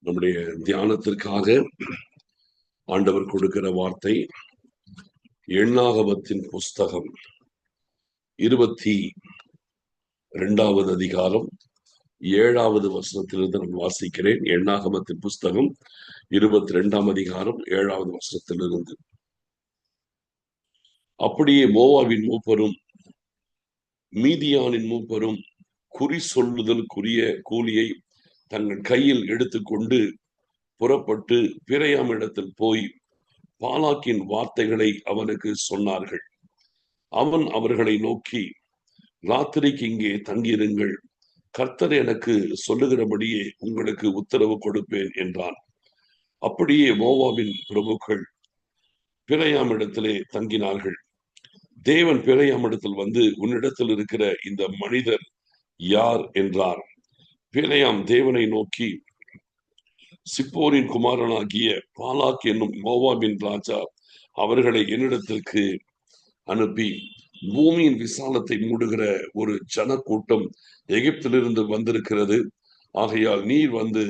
நம்முடைய தியானத்திற்காக ஆண்டவர் கொடுக்கிற வார்த்தை எண்ணாகமத்தின் புஸ்தகம் 22வது அதிகாரம் 7வது வசனத்திலிருந்து நான் வாசிக்கிறேன். எண்ணாகமத்தின் புஸ்தகம் 22ஆம் அதிகாரம் 7வது வசனத்திலிருந்து. அப்படியே மோவாபின் மூப்பரும் மீதியானின் மூப்பரும் குறி சொல்லுதலுக்குரிய கூலியை தங்கள் கையில் எடுத்துக்கொண்டு புறப்பட்டு பிரையாம் இடத்தில் போய் பாலாக்கின் வார்த்தைகளை அவனுக்கு சொன்னார்கள். அவன் அவர்களை நோக்கி, ராத்திரிக்கு இங்கே தங்கியிருங்கள், கர்த்தர் எனக்கு சொல்லுகிறபடியே உங்களுக்கு உத்தரவு கொடுப்பேன் என்றான். அப்படியே மோவாபின் பிரபுக்கள் பிரையாம் இடத்திலே தங்கினார்கள். தேவன் பிரையாம் இடத்தில் வந்து, உன்னிடத்தில் இருக்கிற இந்த மனிதர் யார் என்றார். பிரையாம் தேவனை நோக்கி, சிப்போரின் குமாரனாகிய பாலாக் என்னும் மோவாபின் ராஜா அவர்களை என்னிடத்திற்கு அனுப்பி, பூமியின் விசாலத்தை மூடுகிற ஒரு ஜன கூட்டம் எகிப்திலிருந்து வந்திருக்கிறது. ஆகையால் நீர் வந்து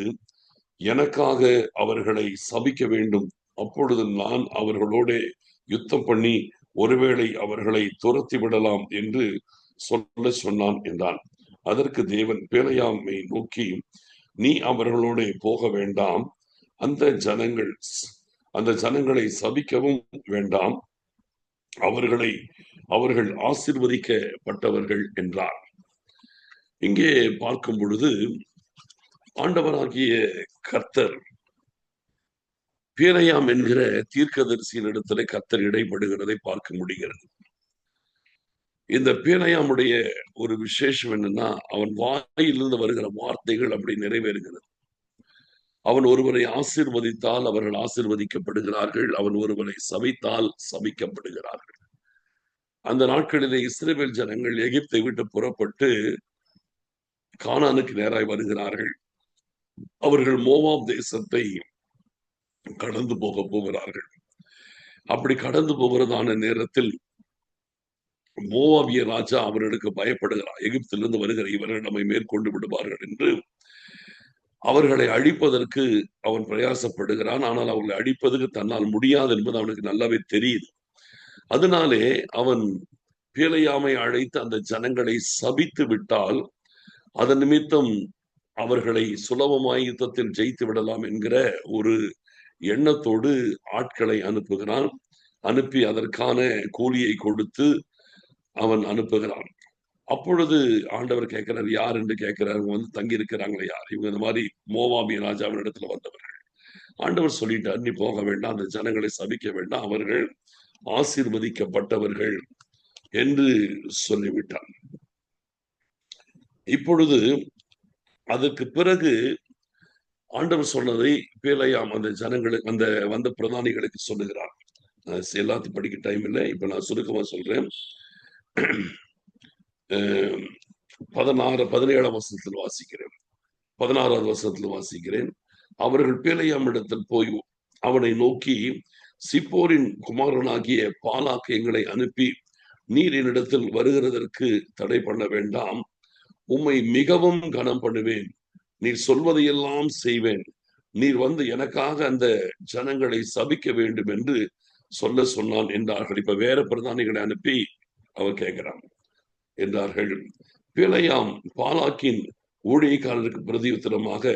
எனக்காக அவர்களை சபிக்க வேண்டும். அப்பொழுது நான் அவர்களோட யுத்தம் பண்ணி ஒருவேளை அவர்களை துரத்தி விடலாம் என்று சொல்ல சொன்னான் என்றான். அதற்கு தேவன் பிலேயாமை நோக்கி, நீ அவர்களோட போக வேண்டாம், அந்த ஜனங்களை சபிக்கவும் வேண்டாம், அவர்கள் ஆசீர்வதிக்கப்பட்டவர்கள் என்றார். இங்கே பார்க்கும் பொழுது ஆண்டவராகிய கர்த்தர் பிலேயாம் என்கிற தீர்க்கதரிசியின் இடத்துல கர்த்தர் இடைப்படுகிறதை பார்க்க முடிகிறது. இந்த பிலேயாமுடைய ஒரு விசேஷம் என்னன்னா, அவன் வாயிலிருந்து வருகிற வார்த்தைகள் அப்படி நிறைவேறுகிறது. அவன் ஒருவரை ஆசீர்வதித்தால் அவர்கள் ஆசீர்வதிக்கப்படுகிறார்கள், அவன் ஒருவரை சபித்தால் சபிக்கப்படுகிறார்கள். அந்த நாட்களிலே இஸ்ரவேல் ஜனங்கள் எகிப்தை விட்டு புறப்பட்டு கானானுக்கு நேராய் வருகிறார்கள். அவர்கள் மோவாப் தேசத்தை கடந்து போகிறார்கள். அப்படி கடந்து போகிறதான நேரத்தில் மோவாபிய ராஜா அவர்களுக்கு பயப்படுகிறார். எகிப்திலிருந்து வருகிற இவர்கள் நம்மை மேற்கொண்டு விடுவார்கள் என்று அவர்களை அழிப்பதற்கு அவன் பிரயாசப்படுகிறான். ஆனால் அவர்களை அழிப்பதற்கு தன்னால் முடியாது என்பது அவனுக்கு நல்லாவே தெரியுது. அதனாலே அவன் பிலேயாமை அழைத்து அந்த ஜனங்களை சபித்து விட்டால் அதன் நிமித்தம் அவர்களை சுலபமாய் யுத்தத்தில் ஜெயித்து விடலாம் என்கிற ஒரு எண்ணத்தோடு ஆட்களை அனுப்புகிறான். அனுப்பி அதற்கான கூலியை கொடுத்து அவன் அனுப்புகிறான். அப்பொழுது ஆண்டவர் கேட்கிறார், யார் என்று கேட்கிறார். வந்து தங்கி இருக்கிறாங்களே யார்? இவங்க இந்த மாதிரி மோவாபிய ராஜாவின் இடத்துல வந்தவர்கள். ஆண்டவர் சொல்லிட்டார், நீ போக வேண்டாம், அந்த ஜனங்களை சபிக்க வேண்டாம், அவர்கள் ஆசீர்வதிக்கப்பட்டவர்கள் என்று சொல்லிவிட்டார். இப்பொழுது அதற்கு பிறகு ஆண்டவர் சொன்னதை பிலேயாம் அந்த ஜனங்களுக்கு, அந்த வந்த பிரதானிகளுக்கு சொல்லுகிறார். எல்லாத்தையும் படிக்க டைம் இல்லை, இப்ப நான் சுருக்கமா சொல்றேன். 17ஆம் வசனத்தில் வாசிக்கிறேன். 16வது வசனத்தில் வாசிக்கிறேன். அவர்கள் பிலேயாம் இடத்தில் போய் அவனை நோக்கி, சிப்போரின் குமாரனாகிய பாலாக் எங்களை அனுப்பி, நீர் என்னிடத்தில் வருகிறதற்கு தடை பண்ண வேண்டாம், உம்மை மிகவும் கனம் பண்ணுவேன், நீர் சொல்வதையெல்லாம் செய்வேன், நீர் வந்து எனக்காக அந்த ஜனங்களை சபிக்க வேண்டும் என்று சொல்ல சொன்னான் என்றார்கள். இப்ப வேற பிரதானிகளை அனுப்பி அவர் கேட்கிறான் என்றார்கள். பிலேயாம் பாலாக்கின் ஊழியக்காரருக்கு பிரதியுத்தரமாக,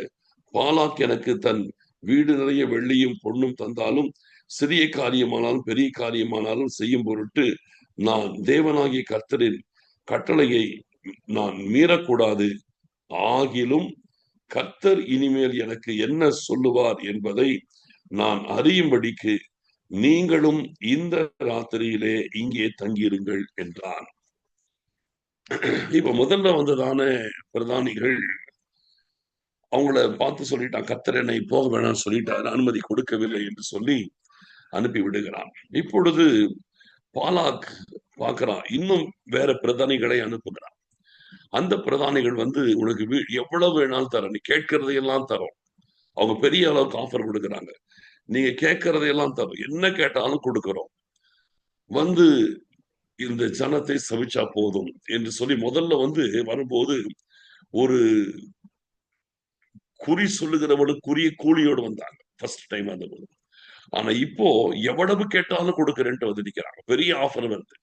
பாலாக் எனக்கு தன் வீடு நிறைய வெள்ளியும் பொன்னும் தந்தாலும், சிறிய காரியமானாலும் பெரிய காரியமானாலும் செய்யும் பொருட்டு நான் தேவனாகிய கர்த்தரின் கட்டளையை நான் மீறக்கூடாது. ஆகிலும் கர்த்தர் இனிமேல் எனக்கு என்ன சொல்லுவார் என்பதை நான் அறியும்படிக்கு நீங்களும் இந்த ராத்திரியிலே இங்கே தங்கியிருங்கள் என்றான். இப்ப முதல்ல வந்ததான பிரதானிகள் அவங்கள பார்த்து சொல்லிட்டான், கர்த்தர் என்னை போக வேணாம்னு சொல்லிட்டாரு, அனுமதி கொடுக்கவில்லை என்று சொல்லி அனுப்பி விடுகிறான். இப்பொழுது பாலாக் பார்க்கிறான், இன்னும் வேற பிரதானிகளை அனுப்புகிறான். அந்த பிரதானிகள் வந்து, உனக்கு எவ்வளவு வேணாலும் தரோம், நீ கேட்கறதையெல்லாம் தரோம். அவங்க பெரிய அளவுக்கு ஆஃபர் கொடுக்குறாங்க. நீங்க கேட்கறதையெல்லாம் தரோம், என்ன கேட்டாலும் கொடுக்கிறோம், வந்து இந்த ஜனத்தை சபிச்சா போதும் என்று சொல்லி முதல்ல வந்து வரும்போது ஒரு குறி சொல்லுகிறவனுக்குரிய கூலியோடு வந்தாங்க ஃபர்ஸ்ட் டைம் வந்தபோது. ஆனா இப்போ எவ்வளவு கேட்டாலும் கொடுக்கிறேன்ட்டு வந்து நிக்கிறாங்க. பெரிய ஆஃபர் வருது.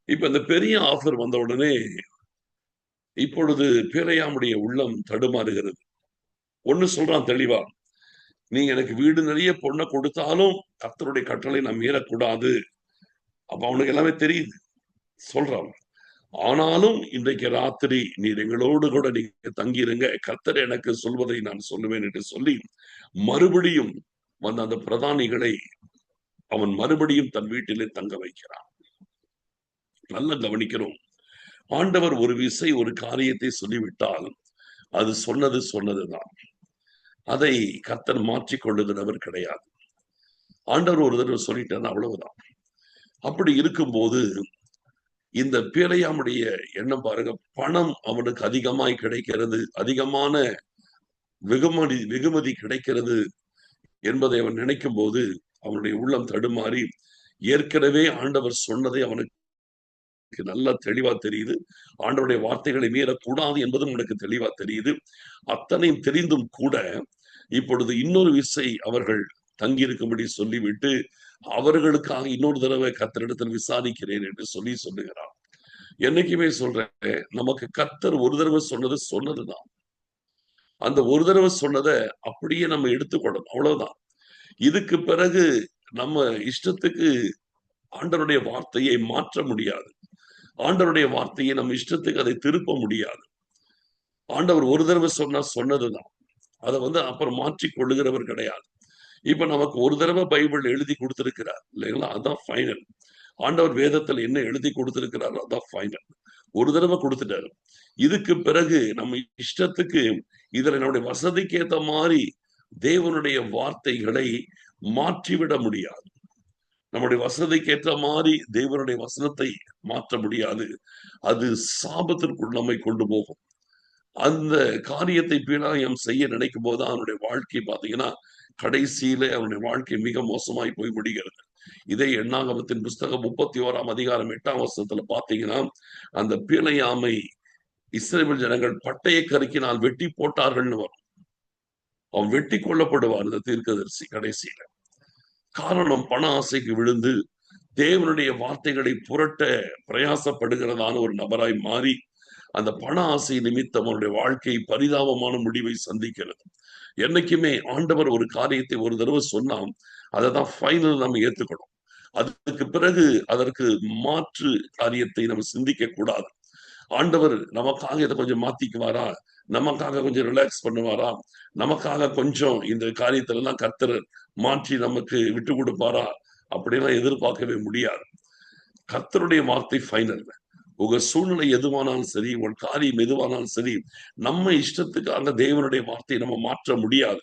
இப்ப இந்த பெரிய ஆஃபர் வந்த உடனே இப்பொழுது பேலையாமுடைய உள்ளம் தடுமாறுகிறது. ஒண்ணு சொல்றான் தெளிவா, நீங்க எனக்கு வீடு நிறைய பொண்ணை கொடுத்தாலும் கர்த்தருடைய கட்டளை நான் மீறக்கூடாது. அப்ப அவனுக்கு எல்லாமே தெரியுது சொல்றான். ஆனாலும் இன்றைக்கு ராத்திரி நீர் எங்களோடு கூட நீங்க தங்கியிருங்க, கர்த்தர் எனக்கு சொல்வதை நான் சொல்லுவேன் என்று சொல்லி மறுபடியும் வந்த அந்த பிரதானிகளை அவன் மறுபடியும் தன் வீட்டிலே தங்க வைக்கிறான். நல்ல கவனிக்கிறோம். ஆண்டவர் ஒரு விசை ஒரு காரியத்தை சொல்லிவிட்டால் அது சொன்னது சொன்னதுதான். அதை கர்த்தர் மாற்றிக் கொள்ளுகிறவர் கிடையாது. ஆண்டவர் ஒரு தடவை சொல்லிட்டார், அவ்வளவுதான். அப்படி இருக்கும்போது இந்த பேலையாமுடைய எண்ணம் பாருங்க, பணம் அவனுக்கு அதிகமாய் கிடைக்கிறது, அதிகமான வெகுமதி கிடைக்கிறது என்பதை அவன் நினைக்கும் போது அவனுடைய உள்ளம் தடுமாறி, ஏற்கனவே ஆண்டவர் சொன்னதை அவனுக்கு நல்லா தெளிவா தெரியுது. ஆண்டவருடைய வார்த்தைகளை மீறக்கூடாது என்பதும் எனக்கு தெளிவா தெரியுது. அத்தனையும் தெரிந்தும் கூட இப்பொழுது இன்னொரு விசை அவர்கள் தங்கியிருக்கும்படி சொல்லிவிட்டு அவர்களுக்காக இன்னொரு தடவை கர்த்தரிடத்தில் விசாரிக்கிறேன் என்று சொல்லுகிறார். என்னைக்குமே சொல்றேன், நமக்கு கர்த்தர் ஒரு தடவை சொன்னது சொன்னதுதான். அந்த ஒரு தடவை சொன்னதை அப்படியே நம்ம எடுத்துக்கொள்ளணும், அவ்வளவுதான். இதுக்கு பிறகு நம்ம இஷ்டத்துக்கு ஆண்டவருடைய வார்த்தையை மாற்ற முடியாது. ஆண்டவருடைய வார்த்தையை நம்ம இஷ்டத்துக்கு அதை திருப்ப முடியாது. ஆண்டவர் ஒரு தடவை சொன்னா சொன்னதுதான். அதை அப்புறம் மாற்றிக் கொள்ளுகிறவர் கிடையாது. இப்ப நமக்கு ஒரு தடவை பைபிள் எழுதி கொடுத்திருக்கிறார் இல்லைங்களா, அதான் ஃபைனல். ஆண்டவர் வேதத்தில் என்ன எழுதி கொடுத்திருக்கிறார் அதான் ஃபைனல். ஒரு தடவை கொடுத்துட்டாரு. இதுக்கு பிறகு நம்ம இஷ்டத்துக்கு இதுல நம்முடைய வசதிக்கு ஏத்த மாதிரி தேவனுடைய வார்த்தைகளை மாற்றிவிட முடியாது. நம்முடைய வசதிக்கு ஏற்ற மாதிரி தேவனுடைய வசனத்தை மாற்ற முடியாது. அது சாபத்திற்குள் நம்மை கொண்டு போகும். அந்த காரியத்தை பினாயம் செய்ய நினைக்கும் போது அவனுடைய வாழ்க்கை பாத்தீங்கன்னா கடைசியில அவனுடைய வாழ்க்கை மிக மோசமாய் போய் முடிகிறது. இதை எண்ணாகமத்தின் புஸ்தகம் 31ஆம் அதிகாரம் 8ஆம் வசனத்துல பாத்தீங்கன்னா, அந்த பிணையாமை இஸ்ரவேல் ஜனங்கள் பட்டய கருக்கினால் வெட்டி போட்டார்கள்னு வரும். அவன் வெட்டி கொல்லப்படுவார் இந்த தீர்க்கதரிசி கடைசியில. காரணம் பண ஆசைக்கு விழுந்து தேவனுடைய வார்த்தைகளை புரட்ட பிரயாசப்படுகிறதான ஒரு நபராய் மாறி அந்த பண ஆசை நிமித்தம் அவனுடைய வாழ்க்கை பரிதாபமான முடிவை சந்திக்கிறது. என்னைக்குமே ஆண்டவர் ஒரு காரியத்தை ஒரு தடவை சொன்னா அதை தான் ஃபைனல் நம்ம ஏத்துக்கணும். அதுக்கு பிறகு அதற்கு மாற்று காரியத்தை நம்ம சிந்திக்க கூடாது. ஆண்டவர் நமக்காக இதை கொஞ்சம் மாத்திக்குவாரா, நமக்காக கொஞ்சம் ரிலாக்ஸ் பண்ணுவாரா, நமக்காக கொஞ்சம் இந்த காரியத்துல எல்லாம் கர்த்தர் மாற்றி நமக்கு விட்டு கொடுப்பாரா அப்படிலாம் எதிர்பார்க்கவே முடியாது. கர்த்தருடைய வார்த்தை ஃபைனல். உங்க சூழ்நிலை எதுவானாலும் சரி, உங்க காரியம் எதுவானாலும் சரி, நம்ம இஷ்டத்துக்காக தேவனுடைய வார்த்தையை நம்ம மாற்ற முடியாது.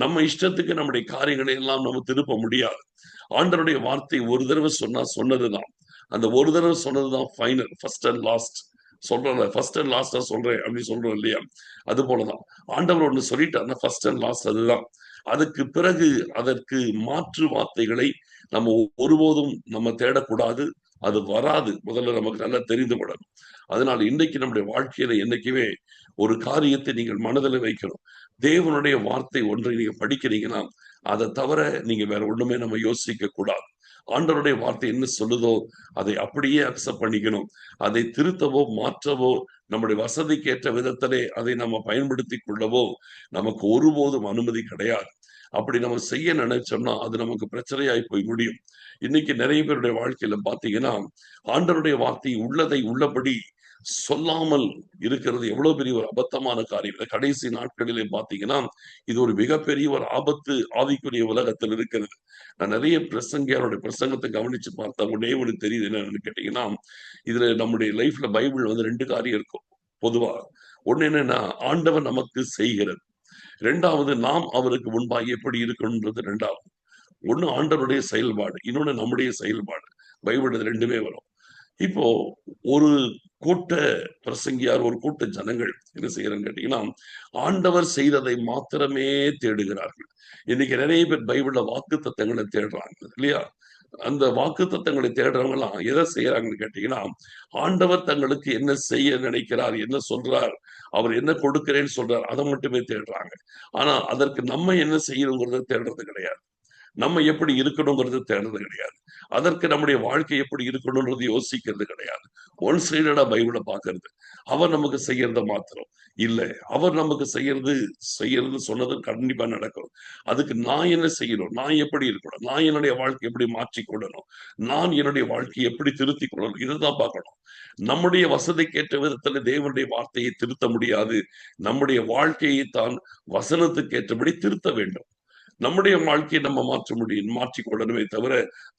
நம்ம இஷ்டத்துக்கு நம்முடைய காரியங்களை எல்லாம் நம்ம திருப்ப முடியாது. ஆண்டவருடைய வார்த்தை ஒரு தடவை சொன்னா சொன்னதுதான். அந்த ஒரு தடவை சொன்னதுதான் ஃபைனல், ஃபர்ஸ்ட் அண்ட் லாஸ்ட். சொல்றேன், ஃபர்ஸ்ட் அண்ட் லாஸ்டா சொல்றேன் அப்படின்னு சொல்றோம் இல்லையா, அது போலதான். ஆண்டவர் ஒண்ணு சொல்லிட்டாருன்னா ஃபர்ஸ்ட் அண்ட் லாஸ்ட் அதுதான். அதுக்கு பிறகு அதற்கு மாற்று வார்த்தைகளை நம்ம ஒருபோதும் நம்ம தேடக்கூடாது. அது வராது. முதல்ல நமக்கு நல்லா தெரிந்து விடணும். அதனால இன்னைக்கு நம்முடைய வாழ்க்கையில என்னைக்குமே ஒரு காரியத்தை நீங்கள் மனதில் வைக்கணும். தேவனுடைய வார்த்தை ஒன்றை நீங்க படிக்கிறீங்கன்னா அதை தவிர நீங்க வேற ஒண்ணுமே நம்ம யோசிக்க கூடாது. ஆண்டவருடைய வார்த்தை என்ன சொல்லுதோ அதை அப்படியே அக்செப்ட் பண்ணிக்கணும். அதை திருத்தவோ மாற்றவோ நம்முடைய வசதிக்கு ஏற்ற விதத்திலே அதை நம்ம பயன்படுத்தி கொள்ளவோ நமக்கு ஒருபோதும் அனுமதி கிடையாது. அப்படி நம்ம செய்ய நினைச்சோம்னா அது நமக்கு பிரச்சனையாய் போய் முடியும். இன்னைக்கு நிறைய பேருடைய வாழ்க்கையில பாத்தீங்கன்னா ஆண்டவருடைய வார்த்தை உள்ளதை உள்ளபடி சொல்லாமல் இருக்கிறது எவ்வளவு பெரிய ஒரு அபத்தமான காரியம். கடைசி நாட்களிலே பாத்தீங்கன்னா இது ஒரு மிகப்பெரிய ஒரு ஆபத்து ஆவிக்குரிய உலகத்தில் இருக்கிறது. நான் நிறைய பிரசங்கியாருடைய பிரசங்கத்தை கவனிச்சு பார்த்தா ஒன்னே ஒண்ணு தெரியுது. என்னன்னு கேட்டீங்கன்னா, இதுல நம்முடைய லைஃப்ல பைபிள் ரெண்டு காரியம் இருக்கும் பொதுவா. ஒண்ணு என்னன்னா, ஆண்டவர் நமக்கு செய்கிறது. இரண்டாவது, நாம் அவருக்கு முன்பாக எப்படி இருக்கணும்ன்றது இரண்டாவது. ஒண்ணு ஆண்டவருடைய செயல்பாடு, இன்னொன்னு நம்முடைய செயல்பாடு. பைபிள் இது ரெண்டுமே வரும். இப்போ ஒரு கூட்ட பிரசங்கியார், ஒரு கூட்ட ஜனங்கள் என்ன செய்யறன்னு கேட்டீங்கன்னா, ஆண்டவர் செய்ததை மாத்திரமே தேடுகிறார்கள். இன்னைக்கு நிறைய பேர் பைபிள்ல வாக்கு தத்தங்களை தேடுறாங்க இல்லையா. அந்த வாக்குத்தத்தங்களை தேடுறவங்க எல்லாம் எதை செய்யறாங்கன்னு கேட்டீங்கன்னா, ஆண்டவர் தங்களுக்கு என்ன செய்ய நினைக்கிறார், என்ன சொல்றார், அவர் என்ன கொடுக்கிறேன்னு சொல்றார், அதை மட்டுமே தேடுறாங்க. ஆனா அதற்கு நம்ம என்ன செய்யணுங்கிறத தேடுறது கிடையாது. நம்ம எப்படி இருக்கணுங்கிறது தேடுறது கிடையாது. அதற்கு நம்முடைய வாழ்க்கை எப்படி இருக்கணும்ன்றது யோசிக்கிறது கிடையாது. ஒன் சைடடா பைபிளை பார்க்கிறது. அவர் நமக்கு செய்யறத மாத்திரம் இல்ல. அவர் நமக்கு செய்யறது சொன்னது கண்டிப்பா நடக்கும். அதுக்கு நான் என்ன செய்யணும், நான் எப்படி இருக்கணும், நான் என்னுடைய வாழ்க்கை எப்படி மாற்றிக்கொள்ளணும், நான் என்னுடைய வாழ்க்கையை எப்படி திருத்திக் கொள்ளணும், இதைதான் பார்க்கணும். நம்முடைய வசதிக்கேற்ற விதத்துல தேவனுடைய வார்த்தையை திருத்த முடியாது. நம்முடைய வாழ்க்கையை தான் வசனத்துக்கு ஏற்றபடி திருத்த வேண்டும். நம்முடைய வாழ்க்கையை நம்ம மாற்றிக்கொள்ளணுமே தவிர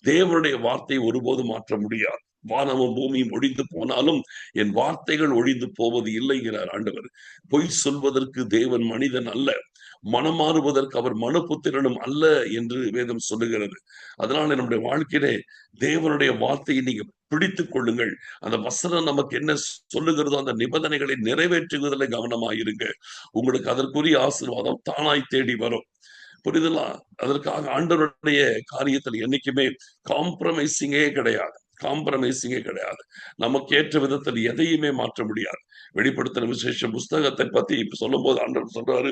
தேவனுடைய வார்த்தையை ஒருபோதும் மாற்ற முடியாது. வானமும் பூமியும் ஒழிந்து போனாலும் என் வார்த்தைகள் ஒழிந்து போவது இல்லைங்கிறார் ஆண்டவர். பொய் சொல்வதற்கு தேவன் மனிதன் அல்ல, மனமாறுவதற்கு அவர் மனுபுத்திரனும் அல்ல என்று வேதம் சொல்லுகிறது. அதனால நம்முடைய வாழ்க்கையிலே தேவனுடைய வார்த்தையை நீங்க பிடித்துக் கொள்ளுங்கள். அந்த வசனம் நமக்கு என்ன சொல்லுகிறதோ அந்த நிபந்தனைகளை நிறைவேற்றுவதில் கவனமாயிருங்க. உங்களுக்கு அதற்குரிய ஆசீர்வாதம் தானாய் தேடி வரும். புரிதலா? அதற்காக ஆண்டவருடைய காரியத்தில் என்னைக்குமே காம்ப்ரமைசிங்கே கிடையாது. காம்ப்ரமைசிங்கே கிடையாது. நமக்கு ஏற்ற விதத்தில் எதையுமே மாற்ற முடியாது. வெளிப்படுத்தின விசேஷ புஸ்தகத்தை பத்தி இப்ப சொல்லும் போது ஆண்டவர் சொல்றாரு,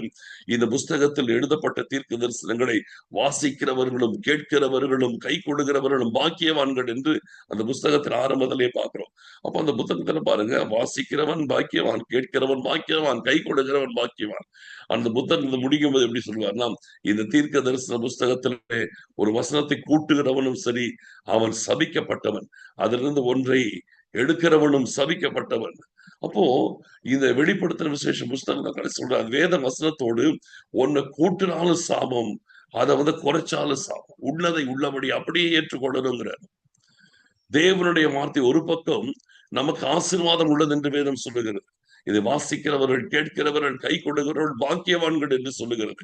இந்த புஸ்தகத்தில் எழுதப்பட்ட தீர்க்க தரிசனங்களை வாசிக்கிறவர்களும் கேட்கிறவர்களும் கை கொடுக்கிறவர்களும் பாக்கியவான்கள் என்று அந்த புஸ்தகத்தில் ஆரம்பத்திலே பார்க்கிறோம். அப்ப அந்த புத்தகத்துல பாருங்க, வாசிக்கிறவன் பாக்கியவான், கேட்கிறவன் பாக்கியவான், கை கொடுக்கிறவன் பாக்கியவான். அந்த புத்தகத்தை முடிக்கும் போது எப்படி சொல்வார்னா, இந்த தீர்க்க தரிசன புஸ்தகத்திலே ஒரு வசனத்தை கூட்டுகிறவனும் சரி, அவன் சபிக்கப்பட்டவன், அதிலிருந்து ஒன்றை எடுக்கிறவனும் சபிக்கப்பட்டவன். அப்போ இந்த வெளிப்படுத்தின விசேஷ புஸ்தகம் கடைசி சொல்றாரு, வேத வசனத்தோடு ஒன்னை கூட்டினாலும் சாபம், அதை குறைச்சாலும் சாபம், உள்ளதை உள்ளபடி அப்படியே ஏற்றுக்கொள்ளணுங்கிறார். தேவனுடைய வார்த்தை ஒரு பக்கம் நமக்கு ஆசீர்வாதம் உள்ளது என்று வேதம் சொல்லுகிறது. இதை வாசிக்கிறவர்கள் கேட்கிறவர்கள் கை கொடுக்கிறவர்கள் பாக்கியவான்கள் என்று சொல்லுகிறது.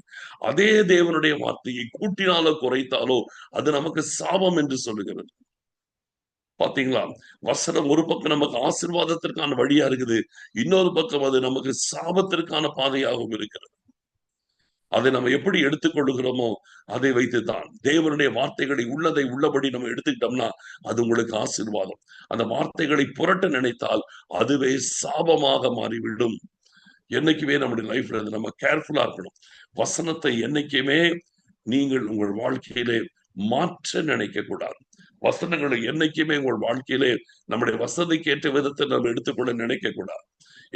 அதே தேவனுடைய வார்த்தையை கூட்டினாலோ குறைத்தாலோ அது நமக்கு சாபம் என்று சொல்லுகிறது. பாத்தீங்களா? வசனம் ஒரு பக்கம் நமக்கு ஆசீர்வாதத்திற்கான வழியா இருக்குது, இன்னொரு பக்கம் அது நமக்கு சாபத்திற்கான பாதையாகவும் இருக்கிறது. அதை நம்ம எப்படி எடுத்துக்கொள்ளுகிறோமோ அதை வைத்துதான் தேவனுடைய வார்த்தைகளை உள்ளதை உள்ளபடி நம்ம எடுத்துக்கிட்டோம்னா அது உங்களுக்கு ஆசீர்வாதம். அந்த வார்த்தைகளை புரட்ட நினைத்தால் அதுவே சாபமாக மாறிவிடும். என்னைக்குமே நம்முடைய லைஃப்ல நம்ம கேர்ஃபுல்லா இருக்கணும். வசனத்தை என்னைக்குமே நீங்கள் உங்கள் வாழ்க்கையிலே மாற்ற நினைக்க கூடாது. வசனங்களை என்னைக்குமே உங்கள் வாழ்க்கையிலே நம்முடைய வசதிக்கு ஏற்ற விதத்தை நம்ம எடுத்துக்கொள்ள நினைக்க கூடாது.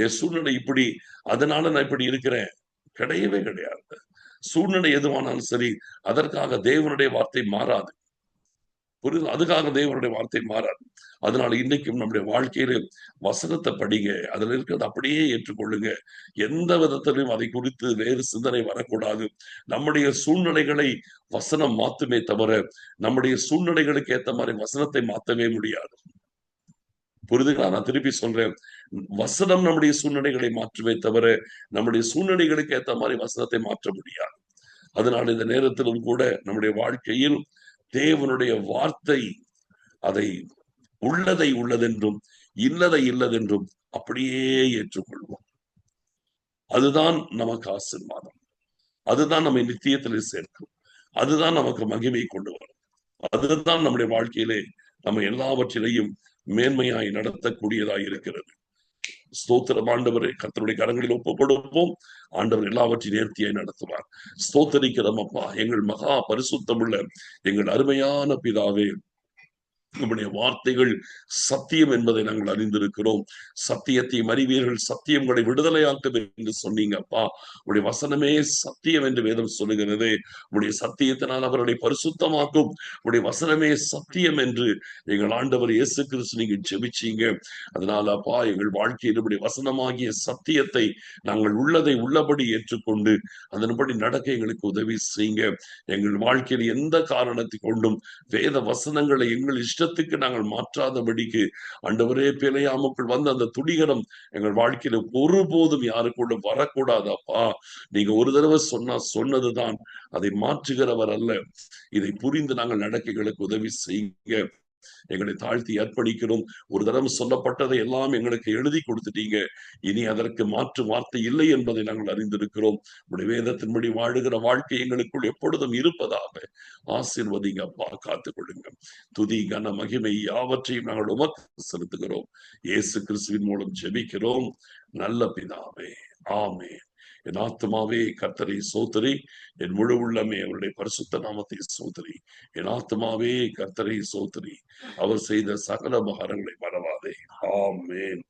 என் சூழ்நிலை இப்படி, அதனால நான் இப்படி இருக்கிறேன், கிடையவே கிடையாது. சூழ்நிலை எதுவானாலும் சரி, அதற்காக தேவனுடைய வார்த்தை மாறாது. புரியுது? அதுக்காக தேவனுடைய வார்த்தை மாறாது. அதனால இன்னைக்கும் நம்முடைய வாழ்க்கையில வசனத்தை படிங்க, அதுல இருக்கிறது அப்படியே ஏற்றுக்கொள்ளுங்க. எந்த விதத்திலும் அதை குறித்து வேறு சிந்தனை வரக்கூடாது. நம்முடைய சூழ்நிலைகளை வசனம் மாத்துமே தவிர நம்முடைய சூழ்நிலைகளுக்கு ஏத்த மாதிரி வசனத்தை மாத்தவே முடியாது. புரிதுங்களா? நான் திருப்பி சொல்றேன், வசனம் நம்முடைய சூழ்நிலைகளை மாற்றுமே தவிர நம்முடைய சூழ்நிலைகளுக்கு ஏத்த மாதிரி வசனத்தை மாற்ற முடியாது. அதனால இந்த நேரத்திலும் கூட நம்முடைய வாழ்க்கையில் தேவனுடைய வார்த்தை அதை உள்ளதை உள்ளதென்றும் இல்லதை இல்லதென்றும் அப்படியே ஏற்றுக்கொள்வோம். அதுதான் நமக்கு ஆசீர்வாதம். அதுதான் நம்மை நித்தியத்திலே சேர்க்கும். அதுதான் நமக்கு மகிமை கொண்டு வரும். அதுதான் நம்முடைய வாழ்க்கையிலே நம்ம எல்லாவற்றிலையும் மேன்மையாய் நடத்தக்கூடியதாய் இருக்கிறது. ஸ்தோத்திரம் ஆண்டவரை கர்த்தருடைய கரங்களில் ஒப்பு கொடுப்போம். ஆண்டவர் எல்லாவற்றையும் நேர்த்தியாய் நடத்துவார். ஸ்தோத்தரிக்கிறோம் அப்பா, எங்கள் மகா பரிசுத்தமுள்ள எங்கள் அருமையான பிதாவே, நம்முடைய வார்த்தைகள் சத்தியம் என்பதை நாங்கள் அறிந்திருக்கிறோம். சத்தியத்தையும் அறிவீர்கள், சத்தியங்களை விடுதலையாக்கும் என்று சொன்னீங்க அப்பா. உடைய வசனமே சத்தியம் என்று வேதம் சொல்லுகிறது. உடைய சத்தியத்தினால் அவர்களை பரிசுத்தமாக்கும். உடைய வசனமே சத்தியம் என்று எங்கள் ஆண்டவர் இயேசு கிறிஸ்து நீங்க ஜெபிச்சீங்க. அதனால அப்பா, எங்கள் வாழ்க்கையில் உடைய வசனமாகிய சத்தியத்தை நாங்கள் உள்ளதை உள்ளபடி ஏற்றுக்கொண்டு அதன்படி நடக்க எங்களுக்கு உதவி செய்யுங்க. எங்கள் வாழ்க்கையில் எந்த காரணத்தை கொண்டும் வேத வசனங்களை எங்கள் இஷ்டத்துக்கு நாங்கள் மாற்றாதபடிக்கு ஆண்டவரே, பிழையாமக்குள் வந்து அந்த துடிகரம் எங்கள் வாழ்க்கையில ஒருபோதும் யாருக்குள்ள வரக்கூடாது அப்பா. நீங்க ஒரு தடவை சொன்னதுதான், அதை மாற்றுகிறவர் அல்ல. இதை புரிந்து நாங்கள் நடக்கைகளுக்கு உதவி செய்யுங்க. எங்களை தாழ்த்தி அர்ப்பணிக்கிறோம். ஒரு தரம் சொல்லப்பட்டதை எல்லாம் எங்களுக்கு எழுதி கொடுத்துட்டீங்க. இனி அதற்கு மாற்று வார்த்தை இல்லை என்பதை நாங்கள் அறிந்திருக்கிறோம். உடைய வேதத்தின்படி வாழுகிற வாழ்க்கை எங்களுக்குள் எப்பொழுதும் இருப்பதாக ஆசீர்வதிங்க அப்பா. காத்துக் கொள்ளுங்க. துதி கன மகிமை யாவற்றையும் நாங்கள் உமக்கு செலுத்துகிறோம். இயேசு கிறிஸ்துவின் மூலம் ஜெபிக்கிறோம் நல்ல பிதாவே. ஆமென். என் ஆத்துமாவே கர்த்தரை சோதரி, என் முழு உள்ளமே அவருடைய பரிசுத்த நாமத்தை சோதரி. என் ஆத்துமாவே கர்த்தரை சோதரி, அவர் செய்த சகல உபகாரங்களை மறவாதே. ஆமென்.